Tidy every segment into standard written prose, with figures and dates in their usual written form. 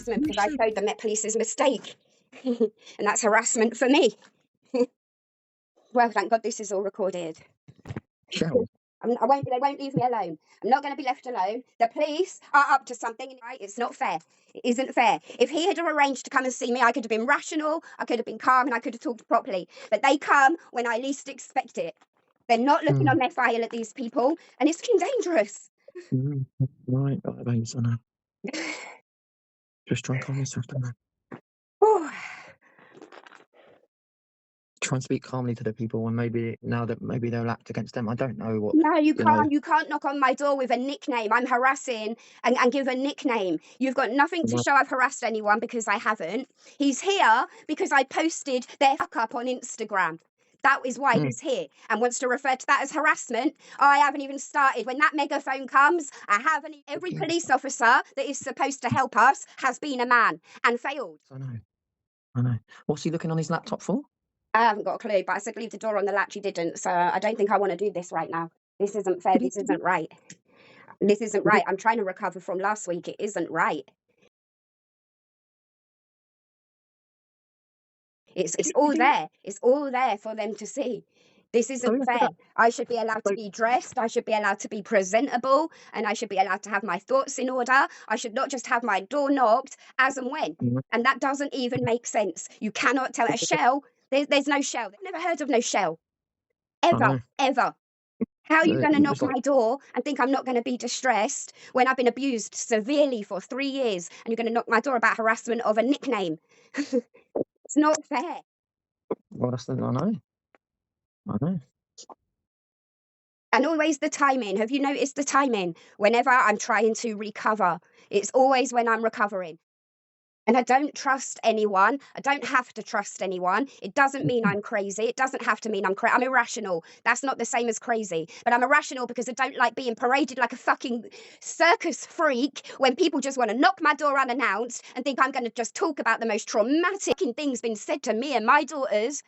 harassment because I showed the Met Police's mistake. And that's harassment for me. Well, thank God this is all recorded. Cheryl. They won't leave me alone. I'm not going to be left alone. The police are up to something, right? It's not fair. It isn't fair. If he had arranged to come and see me, I could have been rational, I could have been calm, and I could have talked properly. But they come when I least expect it. They're not looking on their file at these people, and it's fucking dangerous. Right, babes, I know. Just try and calm yourself down. Oh, Try and speak calmly to the people, and maybe now that maybe they'll act against them. I don't know what. no, you know. can't. You can't knock on my door with a nickname. I'm harassing and give a nickname. You've got nothing to No. show I've harassed anyone because I haven't. He's here because I posted their fuck up on Instagram. That is why he's here and wants to refer to that as harassment. I haven't even started. When that megaphone comes, I haven't. Every police officer that is supposed to help us has been a man and failed. I know. What's he looking on his laptop for? I haven't got a clue, but I said leave the door on the latch. He didn't, so I don't think I want to do this right now. This isn't fair. This isn't right. This isn't right. I'm trying to recover from last week. It isn't right. It's all there. It's all there for them to see. This isn't fair. I should be allowed to be dressed. I should be allowed to be presentable, and I should be allowed to have my thoughts in order. I should not just have my door knocked as and when. And that doesn't even make sense. You cannot tell a shell. There's no shell. I've never heard of no shell. Ever. How are you going to knock my door and think I'm not going to be distressed when I've been abused severely for 3 years and you're going to knock my door about harassment of a nickname? It's not fair. Well, that's the I know. And always the timing. Have you noticed the timing? Whenever I'm trying to recover, it's always when I'm recovering. And I don't trust anyone. I don't have to trust anyone. It doesn't mean I'm crazy. It doesn't have to mean I'm irrational. That's not the same as crazy. But I'm irrational because I don't like being paraded like a fucking circus freak when people just want to knock my door unannounced and think I'm going to just talk about the most traumatic things being said to me and my daughters.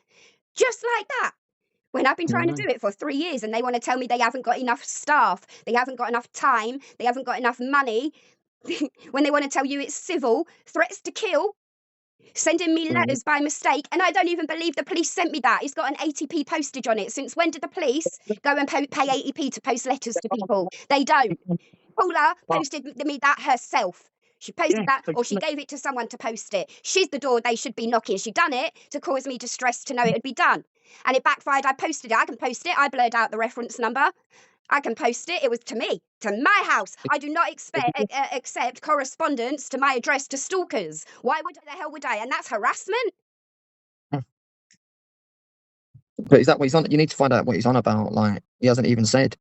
Just like that. When I've been trying to do it for 3 years and they want to tell me they haven't got enough staff, they haven't got enough time, they haven't got enough money, when they want to tell you it's civil, threats to kill, sending me letters by mistake, and I don't even believe the police sent me that. It's got an 80p postage on it. Since when did the police go and pay 80p to post letters to people? They don't. Paula posted me that herself. She posted that, or she gave it to someone to post it. She's the door they should be knocking. She done it to cause me distress to know it would be done. And it backfired. I posted it. I can post it. I blurred out the reference number. I can post it. It was to me, to my house. I do not accept correspondence to my address to stalkers. Why the hell would I? And that's harassment. But is that what he's on? You need to find out what he's on about. Like, he hasn't even said.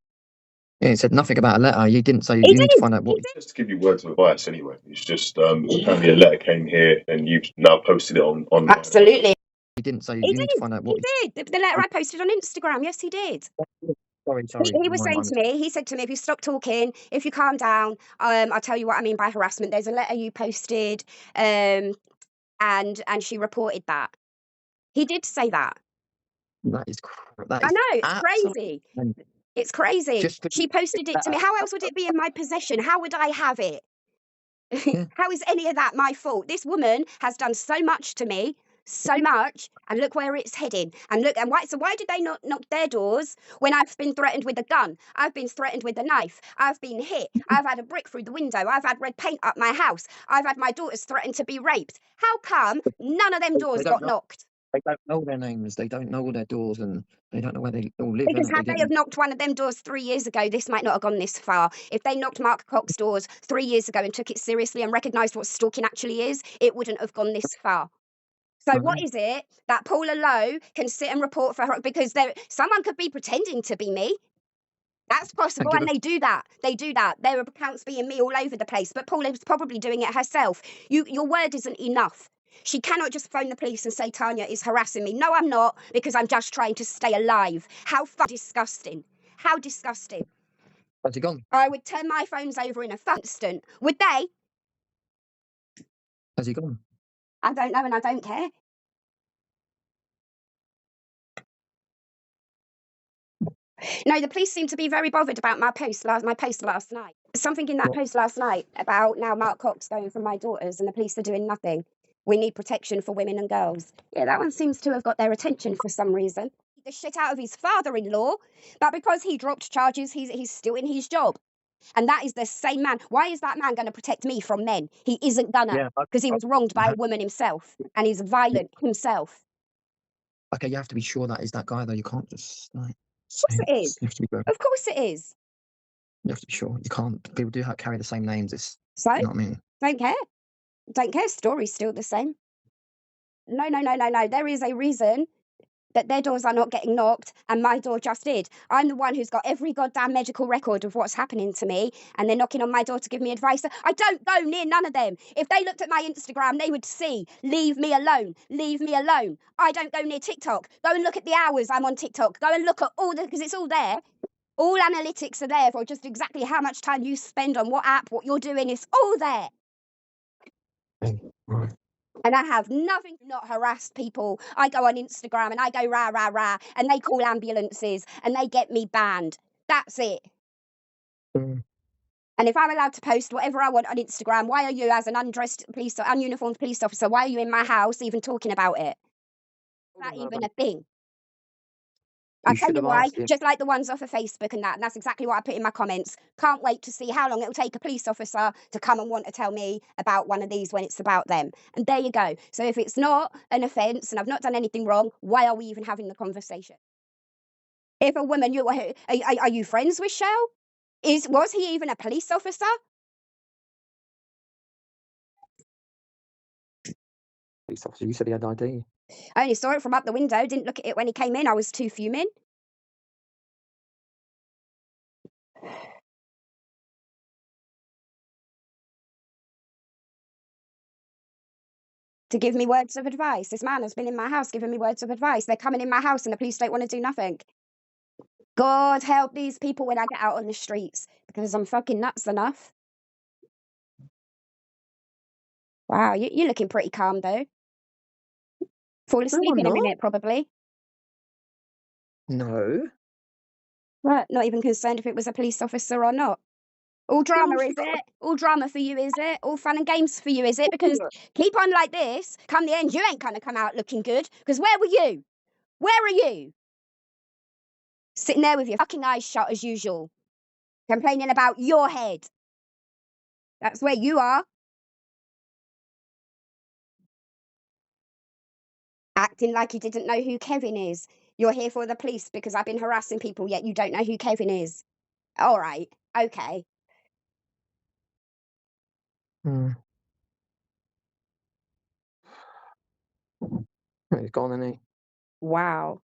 He said nothing about a letter. He didn't say. You need to find out what. Just to give you words of advice, anyway. It's just apparently a letter came here, and you've now posted it on. Absolutely. He didn't say. You need to find out what. He did. The letter I posted on Instagram. Yes, he did. Sorry. He was saying to me, he said to me, if you stop talking, if you calm down, I'll tell you what I mean by harassment. There's a letter you posted, and she reported that. He did say that. That is I know, it's crazy. It's crazy. She posted it to me. How else would it be in my possession? How would I have it? How is any of that my fault? This woman has done so much to me. So much, and look where it's heading. And look, and why did they not knock their doors when I've been threatened with a gun? I've been threatened with a knife. I've been hit. I've had a brick through the window. I've had red paint up my house. I've had my daughters threatened to be raped. How come none of them doors got knocked? They don't know their names. They don't know all their doors, and they don't know where they all live. Because had they have knocked one of them doors 3 years ago, this might not have gone this far. If they knocked Mark Cox's doors 3 years ago and took it seriously and recognised what stalking actually is, it wouldn't have gone this far. So what is it that Paula Lowe can sit and report for her? Because someone could be pretending to be me. That's possible, and they do that. They do that. There are accounts being me all over the place, but Paula's probably doing it herself. Your word isn't enough. She cannot just phone the police and say Tanya is harassing me. No, I'm not, because I'm just trying to stay alive. How disgusting. How disgusting. Has he gone? I would turn my phones over in an instant. Would they? Has he gone? I don't know, and I don't care. No, the police seem to be very bothered about my post last night. Something in that post last night about now Mark Cox going for my daughters and the police are doing nothing. We need protection for women and girls. Yeah, that one seems to have got their attention for some reason. The shit out of his father-in-law, but because he dropped charges, he's still in his job. And that is the same man. Why is that man going to protect me from men? He isn't gonna, because he was wronged by a woman himself and he's violent himself. Okay, you have to be sure that is that guy, though. You can't just like. Of course it is. You have to be. Of course it is. You have to be sure. You can't. People do carry the same names. It's. So, You know what I mean? don't care. Don't care. Story's still the same. No. There is a reason that their doors are not getting knocked and my door just did. I'm the one who's got every goddamn medical record of what's happening to me and they're knocking on my door to give me advice. I don't go near none of them. If they looked at my Instagram, they would see, leave me alone, leave me alone. I don't go near TikTok. Go and look at the hours I'm on TikTok. Go and look at all because it's all there. All analytics are there for just exactly how much time you spend on what app, what you're doing. It's all there. Right. And I have nothing to not harass people. I go on Instagram and I go rah, rah, rah, and they call ambulances and they get me banned. That's it. Mm. And if I'm allowed to post whatever I want on Instagram, why are you, as an undressed police or ununiformed police officer, why are you in my house even talking about it? Is that even a thing? I'll tell you why, just like the ones off of Facebook and that's exactly what I put in my comments. Can't wait to see how long it will take a police officer to come and want to tell me about one of these when it's about them. And there you go. So if it's not an offence and I've not done anything wrong, why are we even having the conversation? If a woman, are you friends with Shell? Was he even a police officer? Police officer, you said he had ID. I only saw it from up the window, didn't look at it when he came in. I was too fuming. To give me words of advice. This man has been in my house giving me words of advice. They're coming in my house and the police don't want to do nothing. God help these people when I get out on the streets because I'm fucking nuts enough. Wow, you're looking pretty calm though. Fall asleep in a minute, probably. No. What? Not even concerned if it was a police officer or not. All drama, is it? All drama for you, is it? All fun and games for you, is it? Because keep on like this, come the end, you ain't gonna come out looking good. Because where were you? Where are you? Sitting there with your fucking eyes shut as usual. Complaining about your head. That's where you are. Acting like you didn't know who Kevin is. You're here for the police because I've been harassing people, yet you don't know who Kevin is. All right, okay. He's gone, isn't he? Wow.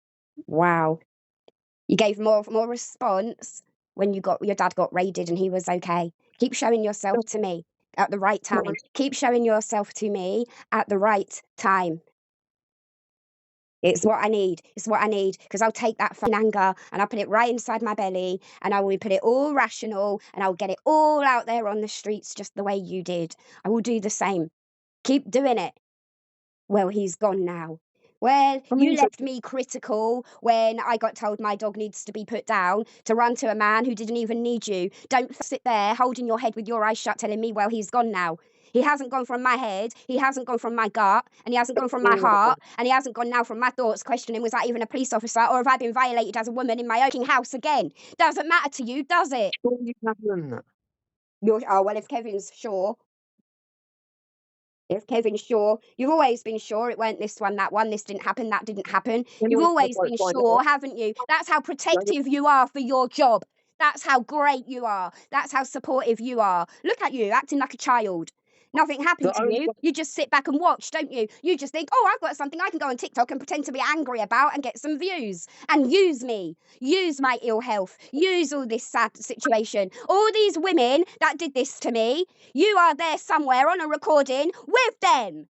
You gave more response when your dad got raided and he was okay. Keep showing yourself to me at the right time. Keep showing yourself to me at the right time. It's what I need. It's what I need. Because I'll take that fucking anger and I'll put it right inside my belly and I will put it all rational and I'll get it all out there on the streets just the way you did. I will do the same. Keep doing it. Well, he's gone now. Well, you left me critical when I got told my dog needs to be put down to run to a man who didn't even need you. Don't sit there holding your head with your eyes shut telling me, well, he's gone now. He hasn't gone from my head, he hasn't gone from my gut, and he hasn't gone from my heart, and he hasn't gone now from my thoughts questioning, was that even a police officer, or have I been violated as a woman in my own house again? Doesn't matter to you, does it? If Kevin's sure. If Kevin's sure, you've always been sure it weren't this one, that one, this didn't happen, that didn't happen. You've always been sure, haven't you? That's how protective you are for your job. That's how great you are. That's how supportive you are. Look at you, acting like a child. Nothing happened to you. You just sit back and watch, don't you? You just think, oh, I've got something I can go on TikTok and pretend to be angry about and get some views. And use me. Use my ill health. Use all this sad situation. All these women that did this to me, you are there somewhere on a recording with them.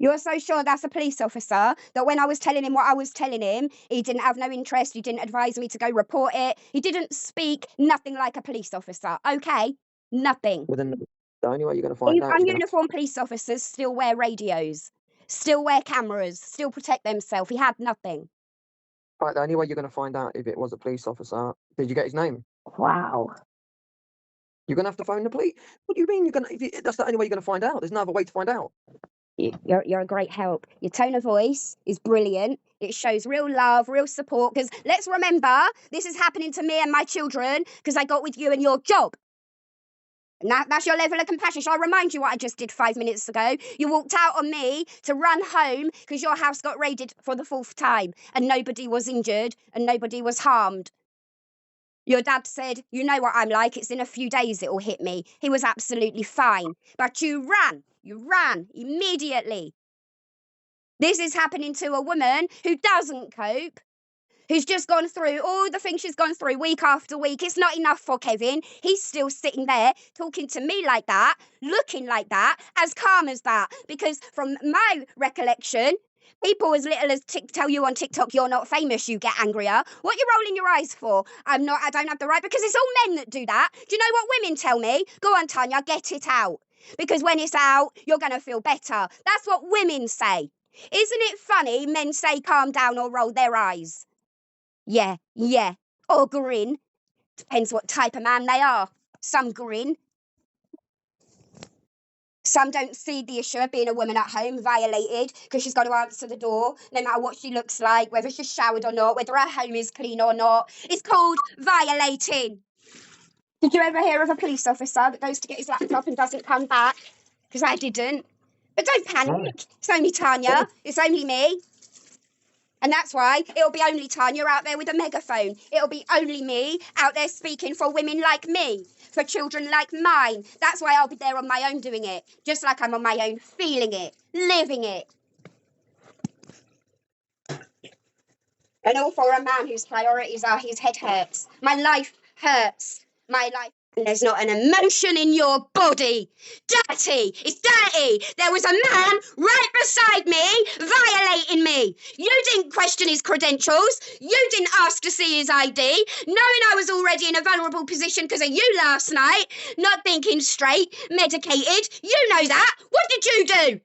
You're so sure that's a police officer that when I was telling him what I was telling him, he didn't have no interest, he didn't advise me to go report it, he didn't speak nothing like a police officer, okay? Nothing. Well, then the only way you're going to find out... Uniformed police officers still wear radios. still wear cameras, still protect themselves. He had nothing. Right, the only way you're going to find out if it was a police officer, did you get his name? Wow. You're going to have to phone the police. What do you mean? That's the only way you're going to find out. There's no other way to find out. You're a great help. Your tone of voice is brilliant. It shows real love, real support. Because let's remember, this is happening to me and my children because I got with you and your job. And that's your level of compassion. Shall I remind you what I just did 5 minutes ago? You walked out on me to run home because your house got raided for the 4th time and nobody was injured and nobody was harmed. Your dad said, you know what I'm like, it's in a few days it'll hit me. He was absolutely fine. But you ran immediately. This is happening to a woman who doesn't cope, who's just gone through all the things she's gone through week after week. It's not enough for Kevin. He's still sitting there talking to me like that, looking like that, as calm as that. Because from my recollection, people as little as tell you on TikTok you're not famous, you get angrier. What are you rolling your eyes for? I don't have the right, because it's all men that do that. Do you know what women tell me? Go on, Tanya, get it out. Because when it's out, you're going to feel better. That's what women say. Isn't it funny men say calm down or roll their eyes? Yeah, or grin. Depends what type of man they are. Some grin. Some don't see the issue of being a woman at home violated because she's got to answer the door, no matter what she looks like, whether she's showered or not, whether her home is clean or not. It's called violating. Did you ever hear of a police officer that goes to get his laptop and doesn't come back? Because I didn't. But don't panic. No. It's only Tanya. It's only me. And that's why it'll be only Tanya out there with a megaphone. It'll be only me out there speaking for women like me, for children like mine. That's why I'll be there on my own doing it, just like I'm on my own feeling it, living it. And all for a man whose priorities are his head hurts. My life hurts. My life. And there's not an emotion in your body. Dirty. It's dirty. There was a man right beside me violating me. You didn't question his credentials. You didn't ask to see his ID, knowing I was already in a vulnerable position because of you last night, not thinking straight, medicated. You know that. What did you do?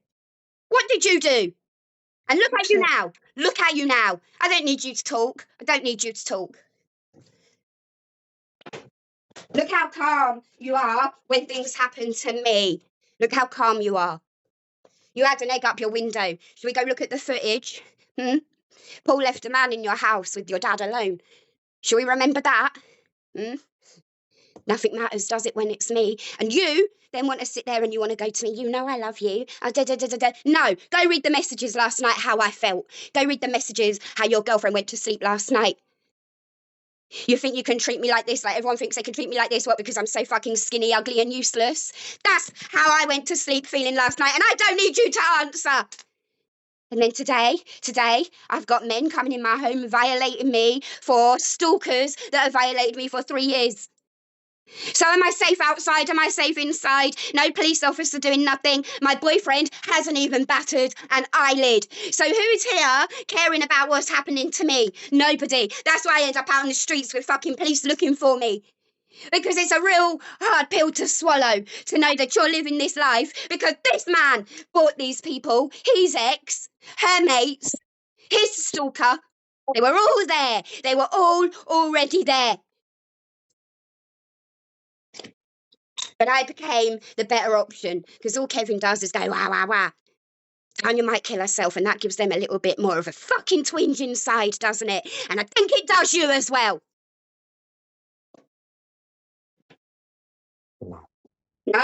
What did you do? And look at you now. Look at you now. I don't need you to talk. I don't need you to talk. Look how calm you are when things happen to me. Look how calm you are. You had an egg up your window. Shall we go look at the footage? Paul left a man in your house with your dad alone. Shall we remember that? Nothing matters, does it, when it's me? And you then want to sit there and you want to go to me, you know I love you. No, go read the messages last night, how I felt. Go read the messages, how your girlfriend went to sleep last night. You think you can treat me like this, like everyone thinks they can treat me like this, what, because I'm so fucking skinny, ugly and useless? That's how I went to sleep feeling last night, and I don't need you to answer. And then today, I've got men coming in my home violating me for stalkers that have violated me for 3 years. So am I safe outside? Am I safe inside? No police officer doing nothing. My boyfriend hasn't even battered an eyelid. So who's here caring about what's happening to me? Nobody. That's why I end up out in the streets with fucking police looking for me. Because it's a real hard pill to swallow to know that you're living this life because this man bought these people, his ex, her mates, his stalker. They were all there. They were all already there. But I became the better option because all Kevin does is go, wah, wah, wah. Tanya might kill herself and that gives them a little bit more of a fucking twinge inside, doesn't it? And I think it does you as well. No?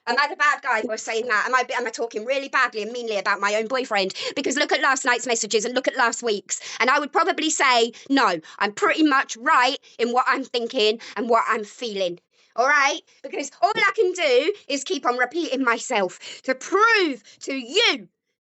Am I the bad guy for saying that? Am I talking really badly and meanly about my own boyfriend? Because look at last night's messages and look at last week's. And I would probably say, no, I'm pretty much right in what I'm thinking and what I'm feeling. All right? Because all I can do is keep on repeating myself to prove to you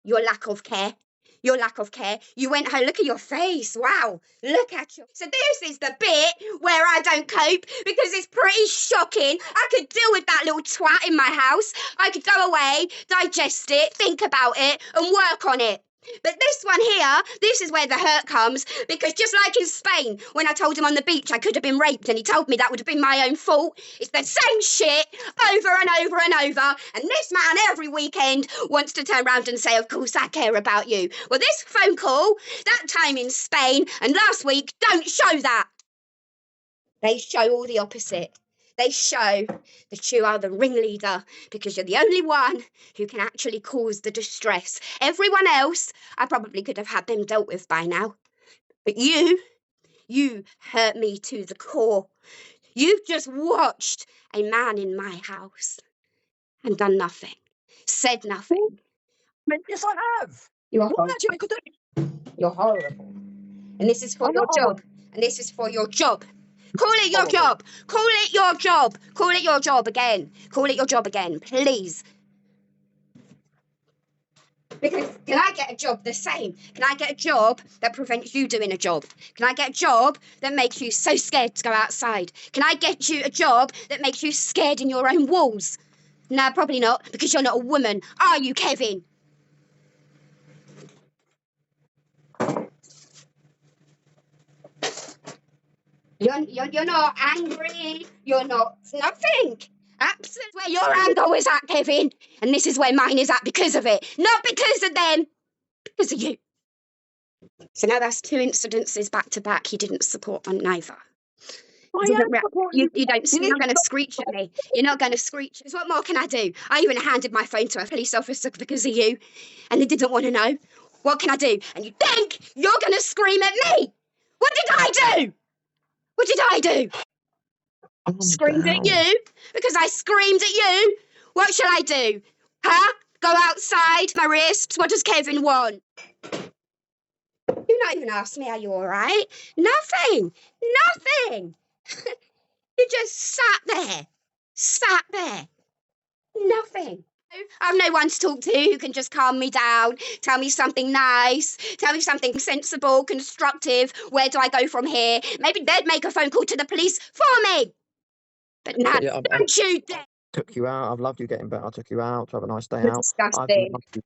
your lack of care. Your lack of care. You went home, look at your face. Wow. Look at you. So this is the bit where I don't cope because it's pretty shocking. I could deal with that little twat in my house. I could go away, digest it, think about it and work on it. But this one here, this is where the hurt comes, because just like in Spain, when I told him on the beach I could have been raped and he told me that would have been my own fault, it's the same shit over and over and over. And this man every weekend wants to turn around and say, of course I care about you. Well, this phone call, that time in Spain and last week don't show that. They show all the opposite. They show that you are the ringleader because you're the only one who can actually cause the distress. Everyone else, I probably could have had them dealt with by now. But you hurt me to the core. You've just watched a man in my house and done nothing, said nothing. But yes, I have. You are What horrible. actually could do? You're horrible. And this is for I'm your not job. And this is for your job. Call it your horrible. job. Call it your job. Call it your job again. Call it your job again, please. Because can I get a job the same? Can I get a job that prevents you doing a job? Can I get a job that makes you so scared to go outside? Can I get you a job that makes you scared in your own walls? No, probably not, because you're not a woman. Are you, Kevin? You're not angry. You're not nothing. Absolutely where your anger was at, Kevin. And this is where mine is at because of it. Not because of them. Because of you. So now that's 2 incidences back to back. You didn't support on neither. You don't, you're not going to screech at me. You're not going to screech. What more can I do? I even handed my phone to a police officer because of you. And they didn't want to know. What can I do? And you think you're going to scream at me? What did I do? What did I do? Screamed at you? Because I screamed at you? What shall I do? Huh? Go outside? My wrists? What does Kevin want? You not even asked me, are you all right? Nothing. Nothing. You just sat there. Nothing. I've no one to talk to who can just calm me down, tell me something nice, tell me something sensible, constructive. Where do I go from here? Maybe they'd make a phone call to the police for me. But now, don't you dare. Took you out. I've loved you getting better. I took you out to have a nice day You're out. disgusting. Take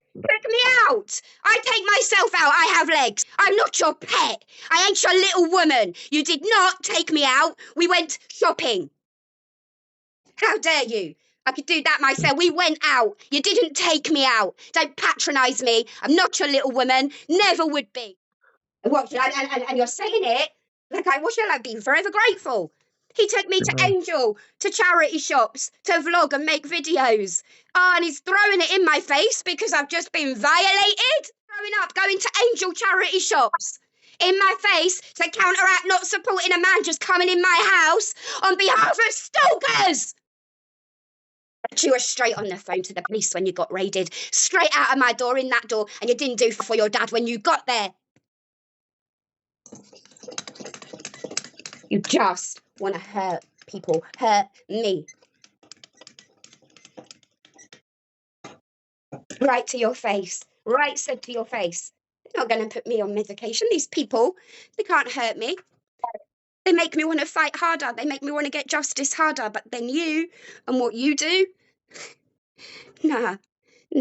me out. I take myself out. I have legs. I'm not your pet. I ain't your little woman. You did not take me out. We went shopping. How dare you? I could do that myself. We went out. You didn't take me out. Don't patronise me. I'm not your little woman. Never would be. What? And you're saying it like what shall I be? Forever grateful. He took me to Angel, to charity shops, to vlog and make videos. Oh, and he's throwing it in my face because I've just been violated. Growing up, going to Angel charity shops. In my face to counteract not supporting a man just coming in my house on behalf of stalkers. You were straight on the phone to the police when you got raided. Straight out of my door, in that door. And you didn't do for your dad when you got there. You just want to hurt people. Hurt me. Right to your face. Right said to your face. They're not going to put me on medication. These people, they can't hurt me. They make me want to fight harder. They make me want to get justice harder. But then you and what you do, no,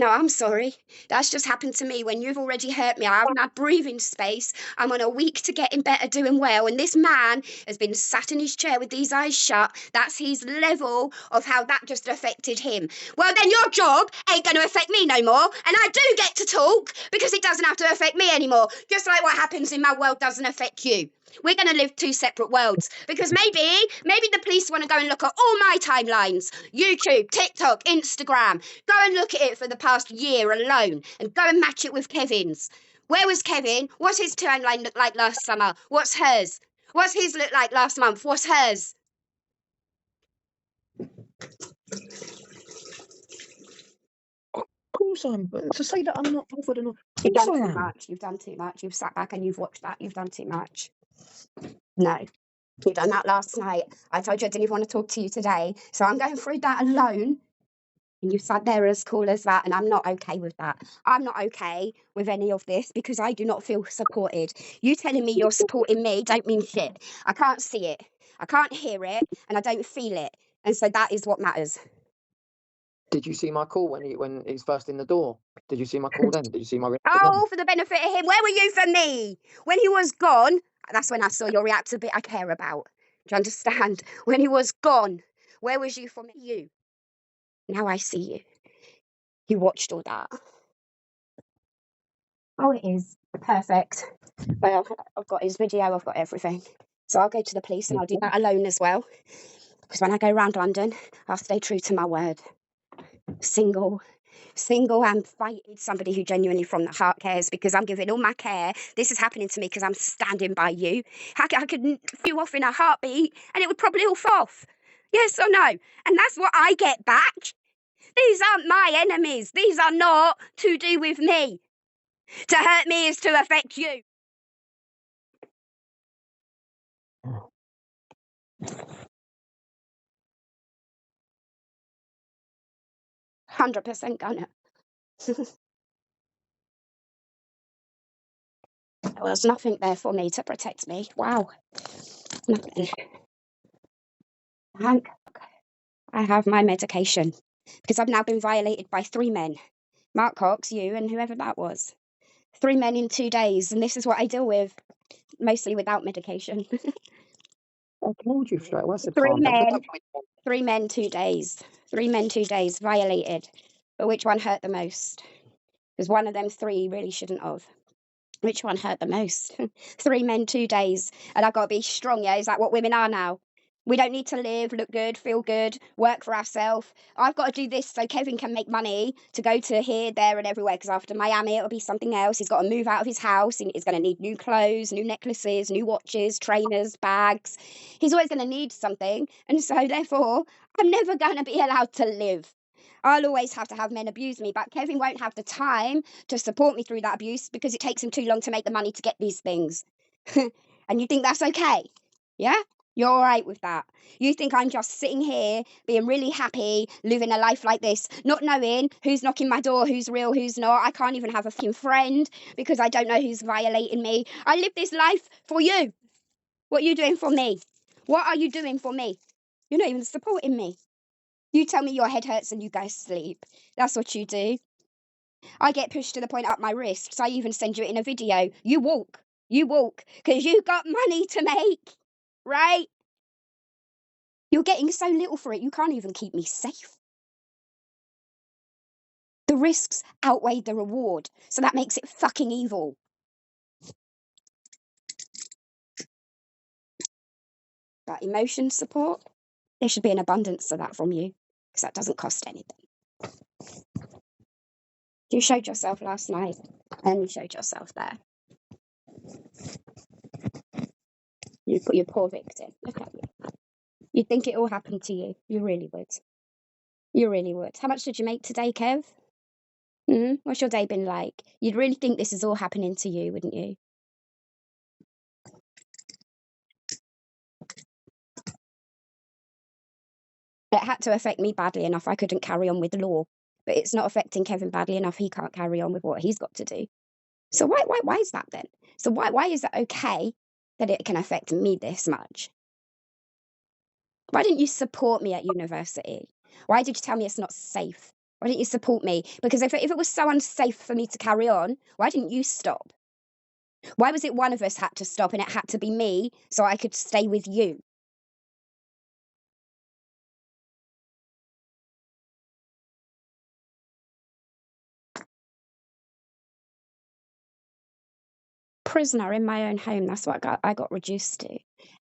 I'm sorry. That's just happened to me when you've already hurt me. I haven't had breathing space. I'm on a week to getting better, doing well. And this man has been sat in his chair with these eyes shut. That's his level of how that just affected him. Well, then your job ain't going to affect me no more. And I do get to talk because it doesn't have to affect me anymore. Just like what happens in my world doesn't affect you. We're going to live 2 separate worlds because maybe the police want to go and look at all my timelines, YouTube, TikTok, Instagram. Go and look at it for the past year alone and go and match it with Kevin's. Where was Kevin? What's his timeline look like last summer? What's hers? What's his look like last month? What's hers? Of course I'm. But to say that I'm not bothered enough. You've done too much. You've done too much. You've sat back and you've watched that. You've done too much. No. You've done that last night. I told you I didn't even want to talk to you today. So I'm going through that alone. And you sat there as cool as that. And I'm not okay with that. I'm not okay with any of this because I do not feel supported. You telling me you're supporting me don't mean shit. I can't see it. I can't hear it. And I don't feel it. And so that is what matters. Did you see my call when he's first in the door? Did you see my call then? Did you see my reaction Oh, then? for the benefit of him, where were you for me? When he was gone, that's when I saw your react to the bit I care about. Do you understand? When he was gone, where was you for me? You. Now I see you. You watched all that. Oh, it is. Perfect. Well, I've got his video, I've got everything. So I'll go to the police and I'll do that alone as well. Because when I go around London, I'll stay true to my word. Single and fighting somebody who genuinely from the heart cares, because I'm giving all my care. This is happening to me because I'm standing by you. I could you off in a heartbeat and it would probably all fall off. Yes or no? And that's what I get back. These aren't my enemies. These are not to do with me. To hurt me is to affect you. 100% gonna. There was nothing there for me to protect me. Wow. Nothing. Thank God I have my medication. Because I've now been violated by 3 men. Mark Cox, you, and whoever that was. 3 men in 2 days, and this is what I deal with, mostly without medication. I told you straight away. I said, 3 calm down. men, 3 men, 2 days. 3 men, 2 days, violated. But which one hurt the most? Because one of them 3 really shouldn't have. Which one hurt the most? 3 men, 2 days. And I've got to be strong, yeah? Is that what women are now? We don't need to live, look good, feel good, work for ourselves. I've got to do this so Kevin can make money to go to here, there, and everywhere. Because after Miami, it'll be something else. He's got to move out of his house. He's going to need new clothes, new necklaces, new watches, trainers, bags. He's always going to need something. And so, therefore, I'm never going to be allowed to live. I'll always have to have men abuse me, but Kevin won't have the time to support me through that abuse because it takes him too long to make the money to get these things. And you think that's okay? Yeah? You're all right with that. You think I'm just sitting here being really happy, living a life like this, not knowing who's knocking my door, who's real, who's not. I can't even have a fucking friend because I don't know who's violating me. I live this life for you. What are you doing for me? What are you doing for me? You're not even supporting me. You tell me your head hurts and you go sleep. That's what you do. I get pushed to the point up my wrists. I even send you it in a video. You walk, because you got money to make, right? You're getting so little for it, you can't even keep me safe. The risks outweigh the reward, so that makes it fucking evil. But emotion support, there should be an abundance of that from you, because that doesn't cost anything. You showed yourself last night, and you showed yourself there. You put your poor victim. Look at you. You'd think it all happened to you. You really would. You really would. How much did you make today, Kev? What's your day been like? You'd really think this is all happening to you, wouldn't you? It had to affect me badly enough. I couldn't carry on with law. But it's not affecting Kevin badly enough. He can't carry on with what he's got to do. So why is that then? So why is it okay that it can affect me this much? Why didn't you support me at university? Why did you tell me it's not safe? Why didn't you support me? Because if it was so unsafe for me to carry on, why didn't you stop? Why was it one of us had to stop and it had to be me so I could stay with you? Prisoner in my own home. That's what I got reduced to.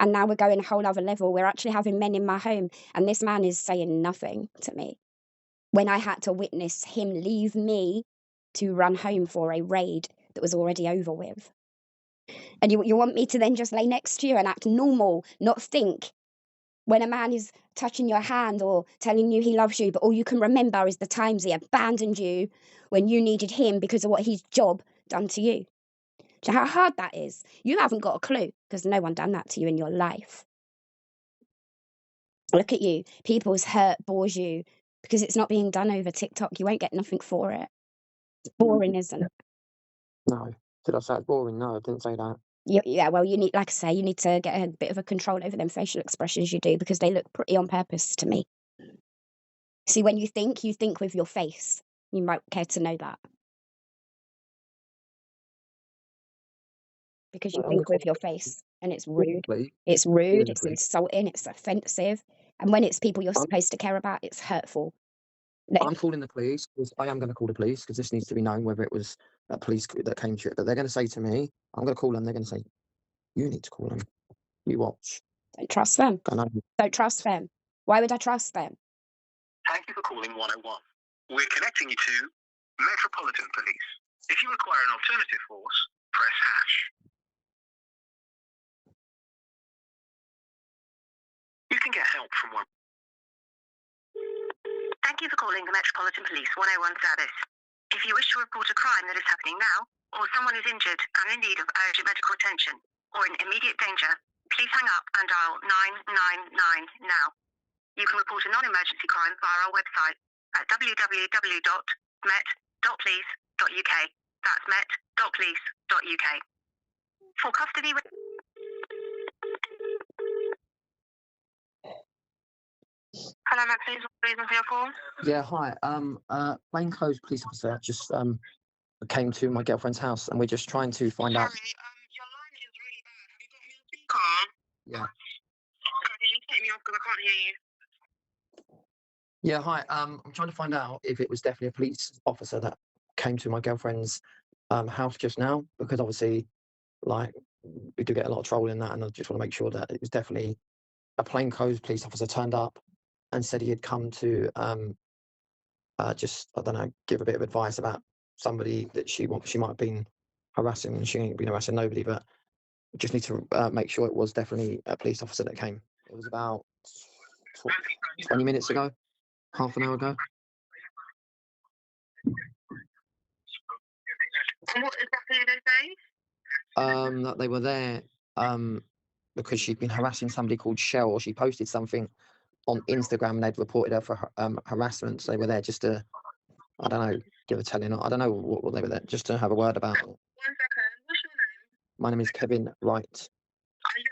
And now we're going a whole other level. We're actually having men in my home. And this man is saying nothing to me. When I had to witness him leave me to run home for a raid that was already over with. And you want me to then just lay next to you and act normal, not think when a man is touching your hand or telling you he loves you, but all you can remember is the times he abandoned you when you needed him because of what his job done to you. Do you know how hard that is? You haven't got a clue because no one done that to you in your life. Look at you. People's hurt bores you because it's not being done over TikTok. You won't get nothing for it. It's boring, isn't it? No. Did I say it's boring? No, I didn't say that. Yeah, well, you need, like I say, you need to get a bit of a control over them facial expressions you do because they look pretty on purpose to me. See, when you think with your face. You might care to know that. Because you I'm think gonna with your face, and it's call the rude. police. It's Calling rude, the it's police. insulting, it's offensive. And when it's people you're I'm- supposed to care about, it's hurtful. No, I'm calling the police because I am going to call the police because this needs to be known whether it was a police that came to it. But they're going to say to me, I'm going to call them. They're going to say, you need to call them. You watch. don't trust them. And I, Don't trust them. Why would I trust them? Thank you for calling 101. We're connecting you to Metropolitan Police. If you require an alternative force, press hash. You can get help from one. Thank you for calling the Metropolitan Police 101 service. If you wish to report a crime that is happening now, or someone is injured and in need of urgent medical attention, or in immediate danger, please hang up and dial 999 now. You can report a non-emergency crime via our website at www.met.police.uk. That's met.police.uk. For custody... Hello, Met Police. What reason for your call? yeah, hi. Plainclothes police officer just came to my girlfriend's house, and we're just trying to find out. Sorry, your line is really bad. Have you got me on speaker? Yeah. Okay, can you take me off because I can't hear you? Yeah, hi. I'm trying to find out if it was definitely a police officer that came to my girlfriend's house just now, because obviously, like, we do get a lot of troll in that, and I just want to make sure that it was definitely a plainclothes police officer turned up and said he had come to just, I don't know, give a bit of advice about somebody that she might have been harassing, and she ain't been harassing nobody, but we just need to make sure it was definitely a police officer that came. It was about 20 minutes ago, half an hour ago. And what exactly did they say? That they were there because she'd been harassing somebody called Shell, or she posted something on Instagram and they'd reported her for harassment. So they were there just to, I don't know, give a telling. I don't know what they were there, just to have a word about it. 1 second. What's your name? My name is Kevin Wright. Are you